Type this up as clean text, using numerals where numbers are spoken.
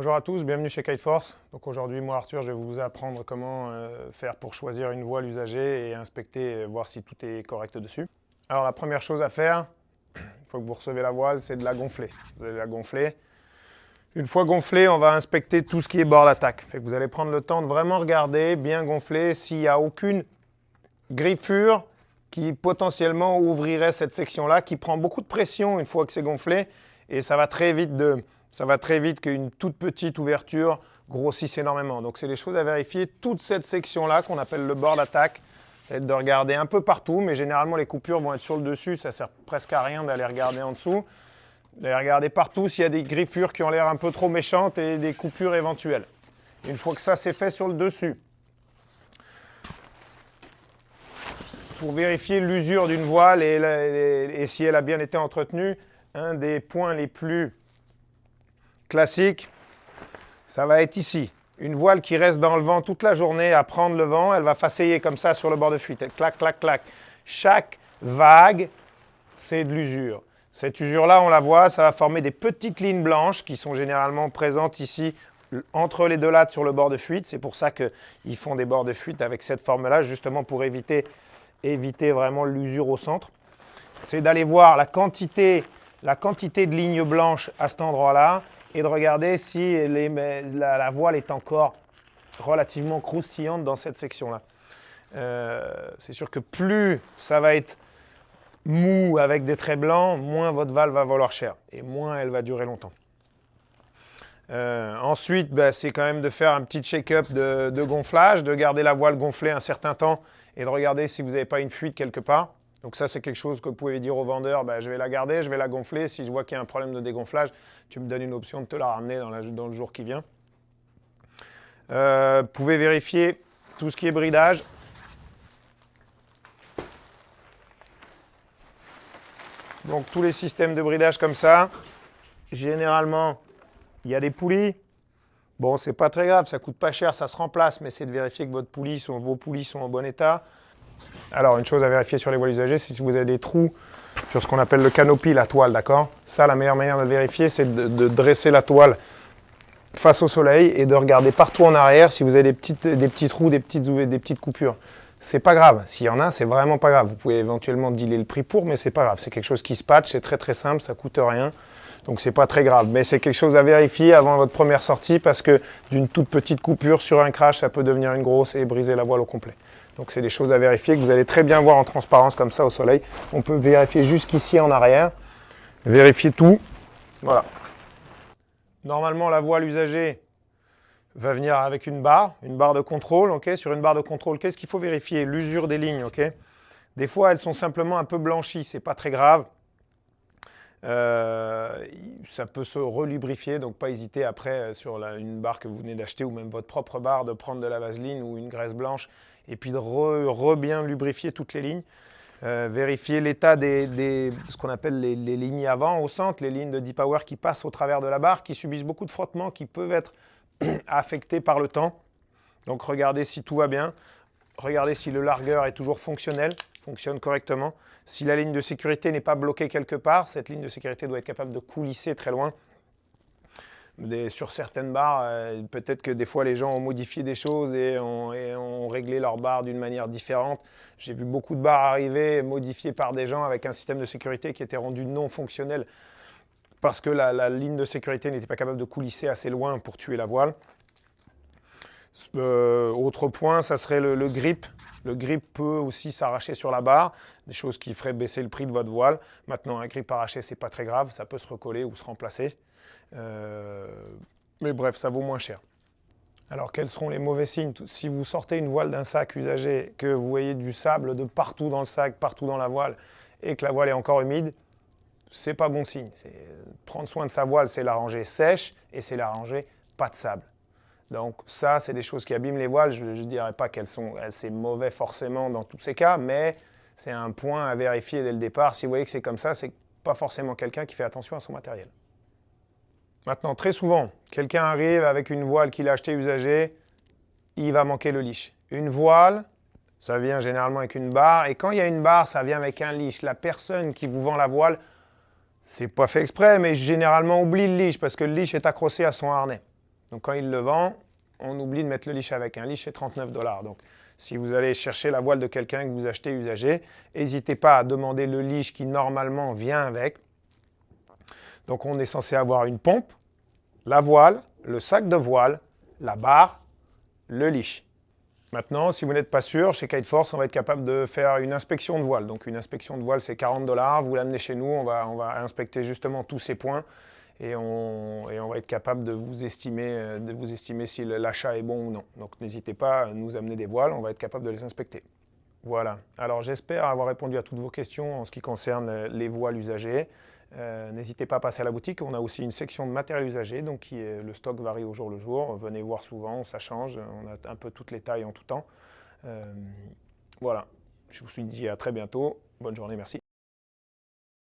Bonjour à tous, bienvenue chez Kiteforce. Donc aujourd'hui, moi Arthur, je vais vous apprendre comment faire pour choisir une voile usagée et inspecter, voir si tout est correct dessus. Alors la première chose à faire, une fois que vous recevez la voile, c'est de la gonfler. Vous allez la gonfler. Une fois gonflée, on va inspecter tout ce qui est bord d'attaque. Vous allez prendre le temps de vraiment regarder, bien gonfler, s'il n'y a aucune griffure qui potentiellement ouvrirait cette section-là, qui prend beaucoup de pression une fois que c'est gonflé, et ça va très vite qu'une toute petite ouverture grossisse énormément. Donc c'est des choses à vérifier. Toute cette section-là qu'on appelle le bord d'attaque, ça va être de regarder un peu partout, mais généralement les coupures vont être sur le dessus, ça ne sert presque à rien d'aller regarder en dessous. D'aller regarder partout s'il y a des griffures qui ont l'air un peu trop méchantes et des coupures éventuelles. Une fois que ça c'est fait sur le dessus, pour vérifier l'usure d'une voile et si elle a bien été entretenue, un des points les plus classiques, ça va être ici. Une voile qui reste dans le vent toute la journée à prendre le vent, elle va faceiller comme ça sur le bord de fuite. Elle clac, clac, clac. Chaque vague, c'est de l'usure. Cette usure-là, on la voit, ça va former des petites lignes blanches qui sont généralement présentes ici entre les deux lattes sur le bord de fuite. C'est pour ça qu'ils font des bords de fuite avec cette forme-là, justement pour éviter vraiment l'usure au centre. C'est d'aller voir la quantité de lignes blanches à cet endroit-là et de regarder si la voile est encore relativement croustillante dans cette section-là. C'est sûr que plus ça va être mou avec des traits blancs, moins votre voile va valoir cher et moins elle va durer longtemps. Ensuite, c'est quand même de faire un petit check-up de gonflage, de garder la voile gonflée un certain temps et de regarder si vous n'avez pas une fuite quelque part. Donc ça, c'est quelque chose que vous pouvez dire au vendeur, je vais la garder, je vais la gonfler. Si je vois qu'il y a un problème de dégonflage, tu me donnes une option de te la ramener dans le jour qui vient. Vous pouvez vérifier tout ce qui est bridage. Donc tous les systèmes de bridage comme ça, généralement, il y a des poulies. Bon, c'est pas très grave, ça coûte pas cher, ça se remplace, mais c'est de vérifier que vos poulies sont en bon état. Alors, une chose à vérifier sur les voiles usagées, c'est si vous avez des trous sur ce qu'on appelle le canopy, la toile, d'accord? Ça, la meilleure manière de le vérifier, c'est de dresser la toile face au soleil et de regarder partout en arrière si vous avez des petits trous, des petites coupures. C'est pas grave. S'il y en a, c'est vraiment pas grave. Vous pouvez éventuellement dealer le prix pour, mais c'est pas grave. C'est quelque chose qui se patch, c'est très très simple, ça coûte rien. Donc c'est pas très grave. Mais c'est quelque chose à vérifier avant votre première sortie parce que d'une toute petite coupure sur un crash, ça peut devenir une grosse et briser la voile au complet. Donc c'est des choses à vérifier que vous allez très bien voir en transparence comme ça au soleil. On peut vérifier jusqu'ici en arrière. Vérifier tout. Voilà. Normalement, la voile usagée va venir avec une barre de contrôle. Okay. Sur une barre de contrôle, qu'est-ce qu'il faut vérifier? L'usure des lignes. Okay. Des fois, elles sont simplement un peu blanchies. Ce n'est pas très grave. Ça peut se relubrifier, donc pas hésiter après sur une barre que vous venez d'acheter ou même votre propre barre de prendre de la vaseline ou une graisse blanche et puis de bien lubrifier toutes les lignes. Vérifier l'état ce qu'on appelle les lignes avant au centre, les lignes de D-Power qui passent au travers de la barre, qui subissent beaucoup de frottements, qui peuvent être affectés par le temps. Donc regardez si tout va bien, regardez si le largueur est toujours fonctionnel, fonctionne correctement. Si la ligne de sécurité n'est pas bloquée quelque part, cette ligne de sécurité doit être capable de coulisser très loin. Sur certaines barres, peut-être que des fois les gens ont modifié des choses et ont réglé leurs barres d'une manière différente. J'ai vu beaucoup de barres arriver modifiées par des gens avec un système de sécurité qui était rendu non fonctionnel parce que la ligne de sécurité n'était pas capable de coulisser assez loin pour tuer la voile. Autre point, ça serait le grip. Le grip peut aussi s'arracher sur la barre, des choses qui feraient baisser le prix de votre voile. Maintenant, un grip arraché, c'est pas très grave, ça peut se recoller ou se remplacer. Mais bref, ça vaut moins cher. Alors, quels seront les mauvais signes? Si vous sortez une voile d'un sac usagé, que vous voyez du sable de partout dans le sac, partout dans la voile, et que la voile est encore humide, c'est pas bon signe. Prendre soin de sa voile, c'est la ranger sèche et c'est la ranger pas de sable. Donc ça, c'est des choses qui abîment les voiles. Je ne dirais pas c'est mauvais forcément dans tous ces cas, mais c'est un point à vérifier dès le départ. Si vous voyez que c'est comme ça, c'est pas forcément quelqu'un qui fait attention à son matériel. Maintenant, très souvent, quelqu'un arrive avec une voile qu'il a achetée usagée, il va manquer le leash. Une voile, ça vient généralement avec une barre, et quand il y a une barre, ça vient avec un leash. La personne qui vous vend la voile, c'est pas fait exprès, mais généralement oublie le leash, parce que le leash est accroché à son harnais. Donc quand il le vend, on oublie de mettre le leash avec. Un leash, c'est 39 $. Donc si vous allez chercher la voile de quelqu'un que vous achetez usagé, n'hésitez pas à demander le leash qui normalement vient avec. Donc on est censé avoir une pompe, la voile, le sac de voile, la barre, le leash. Maintenant, si vous n'êtes pas sûr, chez Kiteforce, on va être capable de faire une inspection de voile. Donc une inspection de voile, c'est 40 $. Vous l'amenez chez nous, on va inspecter justement tous ces points et on va être capable de vous estimer si l'achat est bon ou non. Donc n'hésitez pas à nous amener des voiles, on va être capable de les inspecter. Voilà. Alors j'espère avoir répondu à toutes vos questions en ce qui concerne les voiles usagées. N'hésitez pas à passer à la boutique. On a aussi une section de matériel usagé, donc le stock varie au jour le jour. Venez voir souvent, ça change. On a un peu toutes les tailles en tout temps. Voilà. Je vous dis à très bientôt. Bonne journée, merci.